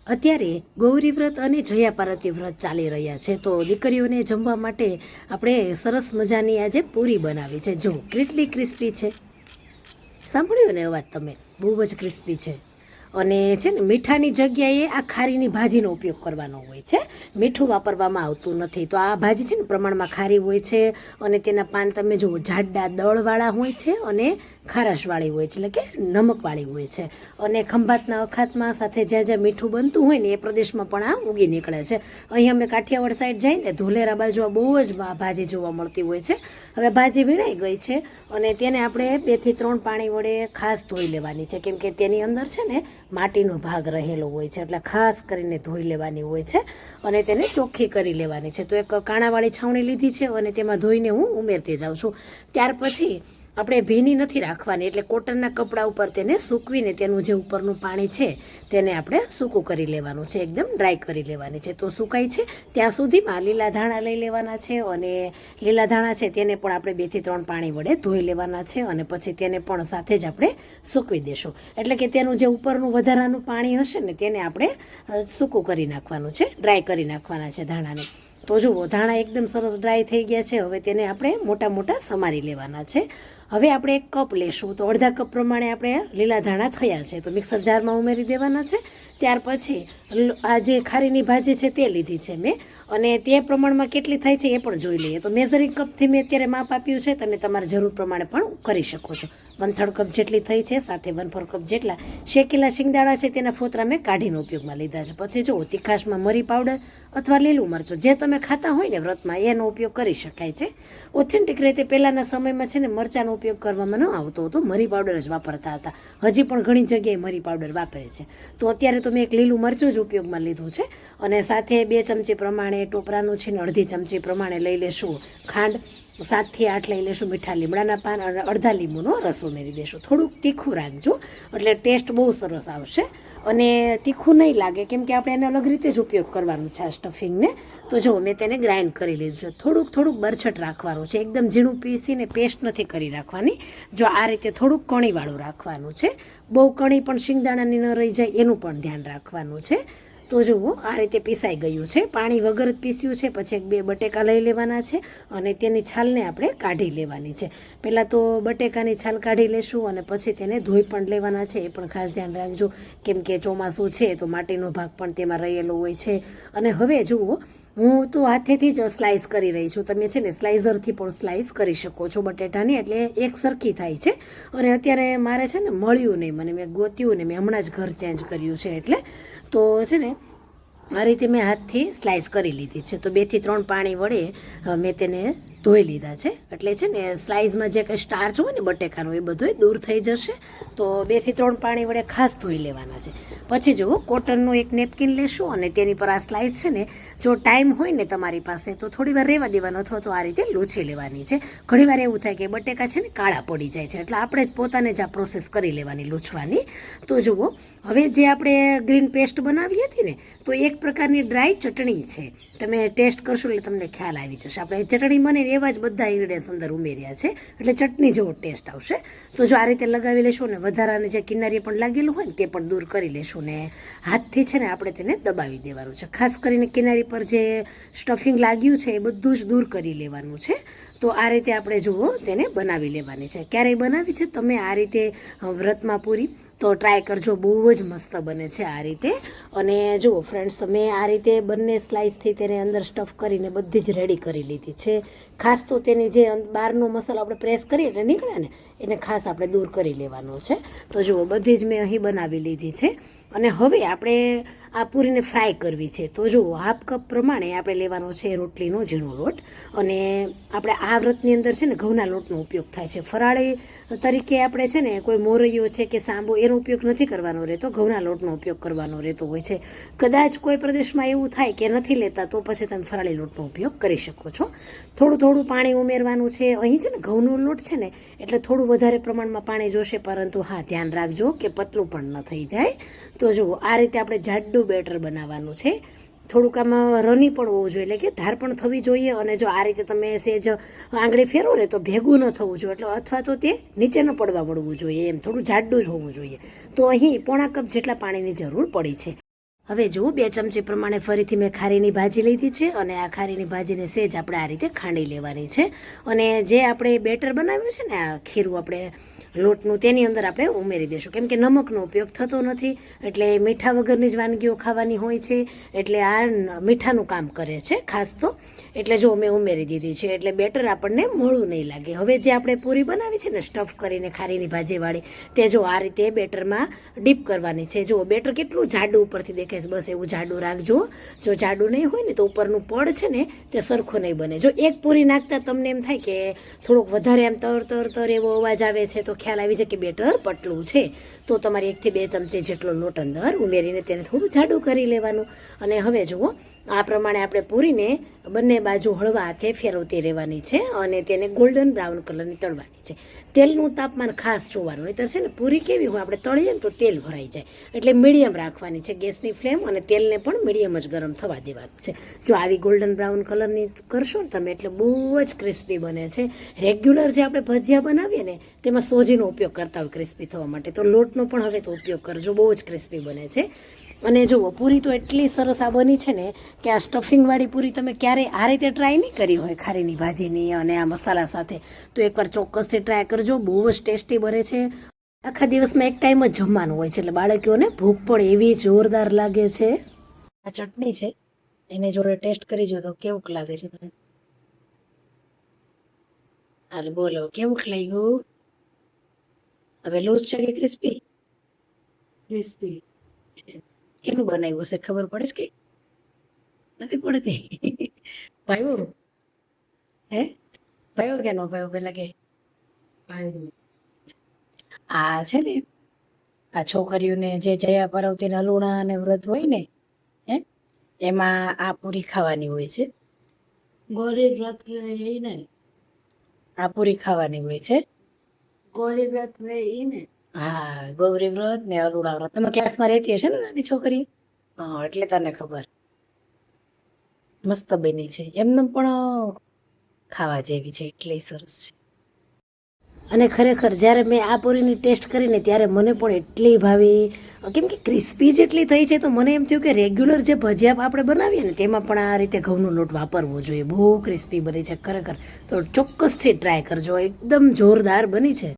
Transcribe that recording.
અત્યારે ગૌરી વ્રત અને જયા પાર્વતી વ્રત ચાલી રહ્યા છે, તો દીકરીઓને જમવા માટે આપણે સરસ મજાની આજે પૂરી બનાવી છે. જો કેટલી ક્રિસ્પી છે, સાંભળ્યું ને અવાજ તમે? બહુ જ ક્રિસ્પી છે. અને છે ને મીઠાની જગ્યાએ આ ખારીની ભાજીનો ઉપયોગ કરવાનો હોય છે, મીઠું વાપરવામાં આવતું નથી. તો આ ભાજી છે ને પ્રમાણમાં ખારી હોય છે અને તેના પાન તમે જુઓ જાડા દળવાળા હોય છે અને ખારાશવાળી હોય છે, એટલે કે નમકવાળી હોય છે. અને ખંભાતના અખાતમાં સાથે જ્યાં જ્યાં મીઠું બનતું હોય ને એ પ્રદેશમાં પણ આ ઉગી નીકળે છે. અહીં અમે કાઠિયાવાડ સાઈડ જઈએ ને ધોલેરા બાજુ આ બહુ જ ભાજી જોવા મળતી હોય છે. હવે ભાજી વીણાઈ ગઈ છે અને તેને આપણે 2 થી 3 પાણી વડે ખાસ ધોઈ લેવાની છે, કેમ કે તેની અંદર છે ને માટીનો ભાગ રહેલો હોય છે, એટલે ખાસ કરીને ધોઈ લેવાની હોય છે અને તેને ચોખ્ખી કરી લેવાની છે. તો એક કાણાવાળી છાવણી લીધી છે અને તેમાં ધોઈને હું ઉમેરતી જાઉં છું. ત્યાર પછી આપણે ભીની નથી રાખવાની, એટલે કોટનના કપડા ઉપર તેને સૂકવીને તેનું જે ઉપરનું પાણી છે તેને આપણે સૂકું કરી લેવાનું છે, એકદમ ડ્રાય કરી લેવાની છે. તો સુકાય છે ત્યાં સુધીમાં લીલા ધાણા લઈ લેવાના છે અને લીલા ધાણા છે તેને પણ આપણે 2 થી 3 પાણી વડે ધોઈ લેવાના છે અને પછી તેને પણ સાથે જ આપણે સૂકવી દેશું. એટલે કે તેનું જે ઉપરનું વધારાનું પાણી હશે ને તેને આપણે સૂકું કરી નાખવાનું છે, ડ્રાય કરી નાખવાના છે ધાણાને. તો જુઓ ધાણા એકદમ સરસ ડ્રાય થઈ ગયા છે. હવે તેને આપણે મોટા મોટા સમારી લેવાના છે. હવે આપણે 1 કપ લેશું, તો અડધા કપ પ્રમાણે આપણે લીલા ધાણા થયા છે તો મિક્સર જારમાં ઉમેરી દેવાના છે. ત્યાર પછી આ જે ખારીની ભાજી છે તે લીધી છે મેં, અને તે પ્રમાણમાં કેટલી થાય છે એ પણ જોઈ લઈએ. તો મેઝરિંગ કપથી મેં અત્યારે માપ આપ્યું છે, તમે તમારી જરૂર પ્રમાણે પણ કરી શકો છો. 1/3 કપ જેટલી થઈ છે, સાથે 1/4 કપ જેટલા શેકેલા શિંગદાણા છે તેના ફોતરા મેં કાઢીને ઉપયોગમાં લીધા છે. પછી જો તીખાશમાં મરી પાવડર અથવા લીલું મરચું જે તમે ખાતા હોય ને વ્રતમાં એનો ઉપયોગ કરી શકાય છે. ઓથેન્ટિક રીતે પહેલાંના સમયમાં છે ને મરચાંનો ઉપયોગ કરવામાં ન આવતો હતો, મરી પાવડર જ વાપરતા હતા. હજી પણ ઘણી જગ્યાએ મરી પાવડર વાપરે છે. તો અત્યારે તો મેં એક લીલું મરચું જ ઉપયોગમાં લીધું છે અને સાથે 2 ચમચી પ્રમાણે ટોપરાનું છે ને અડધી ચમચી પ્રમાણે લઈ લેશું ખાંડ, 7 થી 8 લઈ લેશું મીઠા લીમડાના પાન અને અડધા લીંબુનો રસ ઉમેરી દેશું. થોડુંક તીખું રાખજો એટલે ટેસ્ટ બહુ સરસ આવશે અને તીખું નહીં લાગે, કેમ કે આપણે એને અલગ રીતે જ ઉપયોગ કરવાનું છે આ સ્ટફિંગને. તો જો મેં તેને ગ્રાઇન્ડ કરી લીધું છે. થોડુંક બરછટ રાખવાનું છે, એકદમ ઝીણું પીસીને પેસ્ટ નથી કરી રાખવાની. જો આ રીતે થોડુંક કણીવાળું રાખવાનું છે, બહુ કણી પણ શિંગદાણાની ન રહી જાય એનું પણ ધ્યાન રાખવાનું છે. તો જુઓ આ રીતે પીસાઈ ગયું છે, પાણી વગર જ પીસ્યું છે. પછી 2 બટેકા લઈ લેવાના છે અને તેની છાલને આપણે કાઢી લેવાની છે. પહેલાં તો બટેકાની છાલ કાઢી લેશું અને પછી તેને ધોઈ પણ લેવાના છે, એ પણ ખાસ ધ્યાન રાખજો, કેમ કે ચોમાસું છે તો માટીનો ભાગ પણ તેમાં રહેલો હોય છે. અને હવે જુઓ હું તો હાથેથી જ સ્લાઇસ કરી રહી છું, તમે છે ને સ્લાઇઝરથી પણ સ્લાઇસ કરી શકો છો બટેટાની, એટલે એક સરખી થાય છે. અને અત્યારે મારે છે ને મળ્યું નહીં, મેં ગોત્યું ને મેં હમણાં જ ઘર ચેન્જ કર્યું છે, એટલે તો છે ને આ રીતે મેં હાથથી સ્લાઇસ કરી લીધી છે. તો 2 થી 3 પાણી વડે મેં તેને ધોઈ લીધા છે, એટલે છે ને સ્લાઇસમાં જે કંઈ સ્ટાર્ચ હોય ને બટેકાનો એ બધો દૂર થઈ જશે. તો 2 થી 3 પાણી વડે ખાસ ધોઈ લેવાના છે. પછી જુઓ કોટનનું એક નેપકિન લેશું અને તેની પર આ સ્લાઇસ છે ને, જો ટાઈમ હોય ને તમારી પાસે તો થોડી વાર રહેવા દેવાનો અથવા તો આ રીતે લૂછી લેવાની છે. ઘણીવાર એવું થાય કે બટેકા છે ને કાળા પડી જાય છે, એટલે આપણે જ પોતાને જ આ પ્રોસેસ કરી લેવાની લૂછવાની. તો જુઓ હવે જે આપણે ગ્રીન પેસ્ટ બનાવી હતી ને, તો એક પ્રકારની ડ્રાય ચટણી છે. તમે ટેસ્ટ કરશો એટલે તમને ખ્યાલ આવી જશે. આપણે ચટણી બને એવા જ બધા ઇન્ગ્રેડિયન્ટ્સ અંદર ઉમેર્યા છે, એટલે ચટણી જેવો ટેસ્ટ આવશે. તો જો આ રીતે લગાવી લેશું ને વધારાને જે કિનારી પણ લાગેલું હોય ને તે પણ દૂર કરી લેશું ને હાથથી છે ને આપણે તેને દબાવી દેવાનું છે. ખાસ કરીને કિનારી પર જે સ્ટફિંગ લાગ્યું છે એ બધું જ દૂર કરી લેવાનું છે. તો આ રીતે આપણે જુઓ તેને બનાવી લેવાની છે. ક્યારેય બનાવી છે તમે આ રીતે વ્રતમાં પૂરી? તો ટ્રાય કરજો, બહુ જ મસ્ત બને છે આ રીતે. અને જુઓ ફ્રેન્ડ્સ, મેં આ રીતે બંને સ્લાઇસથી તેને અંદર સ્ટફ કરીને બધી જ રેડી કરી લીધી છે. ખાસ તો તેની જે બહારનો મસાલો આપણે પ્રેસ કરીએ એટલે નીકળે ને એને ખાસ આપણે દૂર કરી લેવાનો છે. તો જુઓ બધી જ મેં અહીં બનાવી લીધી છે અને હવે આપણે આ પૂરીને ફ્રાય કરવી છે. તો જુઓ 1/2 કપ પ્રમાણે આપણે લેવાનો છે રોટલીનો ઝીણો લોટ, અને આપણે આ વ્રતની અંદર છે ને ઘઉંના લોટનો ઉપયોગ થાય છે. ફરાળી તરીકે આપણે છે ને કોઈ મોરૈયો છે કે સાંબો એનો ઉપયોગ નથી કરવાનો રહેતો, ઘઉંના લોટનો ઉપયોગ કરવાનો રહેતો હોય છે. કદાચ કોઈ પ્રદેશમાં એવું થાય કે નથી લેતા તો પછી તમે ફરાળી લોટનો ઉપયોગ કરી શકો છો. થોડું પાણી ઉમેરવાનું છે. અહીં છે ને ઘઉંનો લોટ છે ને એટલે થોડું વધારે પ્રમાણમાં પાણી જોશે, પરંતુ હા ધ્યાન રાખજો કે પતલું પણ ન થઈ જાય. તો જુઓ આ રીતે આપણે જાડું બેટર બનાવવાનું છે. થોડુંક આમાં રની પણ હોવું જોઈએ, એટલે કે ધાર પણ થવી જોઈએ. અને જો આ રીતે તમે સેજ આંગળી ફેરવો ને તો ભેગું ન થવું જોઈએ, એટલે અથવા તો તે નીચે ન પડવા મળવું જોઈએ, એમ થોડું જાડું જ હોવું જોઈએ. તો અહીં 1/4 કપ જેટલા પાણીની જરૂર પડી છે. હવે જુઓ 2 ચમચી પ્રમાણે ફરીથી મેં ખારીની ભાજી લીધી છે અને આ ખારીની ભાજીને સેજ આપણે આ રીતે ખાંડી લેવાની છે. અને જે આપણે બેટર બનાવ્યું છે ને આ ખીરું આપણે લોટનું તેની અંદર આપણે ઉમેરી દઈશું, કેમ કે નમકનો ઉપયોગ થતો નથી એટલે મીઠા વગરની જ વાનગીઓ ખાવાની હોય છે એટલે આ મીઠાનું કામ કરે છે ખાસ તો. એટલે જો મેં ઉમેરી દીધી છે એટલે બેટર આપણને મોળું નહીં લાગે. હવે જે આપણે પૂરી બનાવી છે ને સ્ટફ કરીને ખારીની ભાજીવાળી, તે જો આ રીતે બેટરમાં ડીપ કરવાની છે. જો બેટર કેટલું જાડું ઉપરથી દેખાય છે, બસ એવું જાડું રાખજો. જો જાડું નહીં હોય ને તો ઉપરનું પડ છે ને તે સરખો નહીં બને. જો એક પૂરી નાખતા તમને એમ થાય કે થોડોક વધારે આમ તર એવો અવાજ આવે છે તો ખ્યાલ આવી જાય કે બેટર પટલું છે, તો તમારે 1 થી 2 ચમચી જેટલો લોટ અંદર ઉમેરીને તેને થોડું જાડું કરી લેવાનું. અને હવે જુઓ આ પ્રમાણે આપણે પૂરીને બંને બાજુ હળવા હાથે ફેરવતી રહેવાની છે અને તેને ગોલ્ડન બ્રાઉન કલરની તળવાની છે. તેલનું તાપમાન ખાસ જોવાનું, નહીંતર છે ને પૂરી કેવી હોય આપણે તળીએ ને તો તેલ ભરાઈ જાય. એટલે મીડિયમ રાખવાની છે ગેસની ફ્લેમ અને તેલને પણ મીડિયમ જ ગરમ થવા દેવાનું છે. જો આવી ગોલ્ડન બ્રાઉન કલરની કરશો ને તમે એટલે બહુ જ ક્રિસ્પી બને છે. રેગ્યુલર જે આપણે ભજીયા બનાવીએ ને તેમાં સોજીનો ઉપયોગ કરતા હોય ક્રિસ્પી થવા માટે, તો લોટનો પણ હવે તો ઉપયોગ કરજો, બહુ જ ક્રિસ્પી બને છે. અને જુઓ પૂરી તો એટલી સરસ આ બની છે ને કે આ સ્ટફિંગવાળી પૂરી તમે ક્યારેય આ રીતે ટ્રાય નહીં કરી હોય ખારીની ભાજીની અને આ મસાલા સાથે, તો એકવાર ચોક્કસથી ટ્રાય કરજો. બહુ જ ટેસ્ટી બને છે. આખા દિવસમાં એક ટાઈમ જ જમવાનું હોય છે એટલે બાળકીઓને ભૂખ પણ એવી જોરદાર લાગે છે. આ ચટણી છે એને જોડે ટેસ્ટ કરી જો તો કેવું લાગે છે તમને. હાલ બોલો કેવું લાગ્યું? હવે લૂઝ છે કે ક્રિસ્પી? ક્રિસ્પી. કેનું બનાવ્યું છે ખબર પડે છે કે નથી પડતી? ભાઈ હે ભાઈ કે નો ભાઈ પેલા કે આ છે ને આ છોકરીઓને જે જયા પાર્વતીના લુણા અને વ્રત હોય ને હે એમાં આ પૂરી ખાવાની હોય છે. ગૌરી વ્રત એ ને આ પૂરી ખાવાની હોય છે. ગૌરી વ્રત એ ને હા, ગૌરી વ્રત ને અરુણા વ્રત. તમે ક્લાસમાં રહેતી હશે ને નાની છોકરી? હા, એટલે તને ખબર. મસ્ત બની છે, એમને પણ ખાવા જેવી છે, એટલી સરસ છે. અને ખરેખર જ્યારે મેં આ પૂરીની ટેસ્ટ કરીને ત્યારે મને પણ એટલી ભાવી, કેમ કે ક્રિસ્પી જેટલી થઈ છે તો મને એમ થયું કે રેગ્યુલર જે ભજીયા આપણે બનાવીએ ને તેમાં પણ આ રીતે ઘઉંનો લોટ વાપરવો જોઈએ. બહુ ક્રિસ્પી બની છે ખરેખર. તો ચોક્કસથી ટ્રાય કરજો, એકદમ જોરદાર બની છે.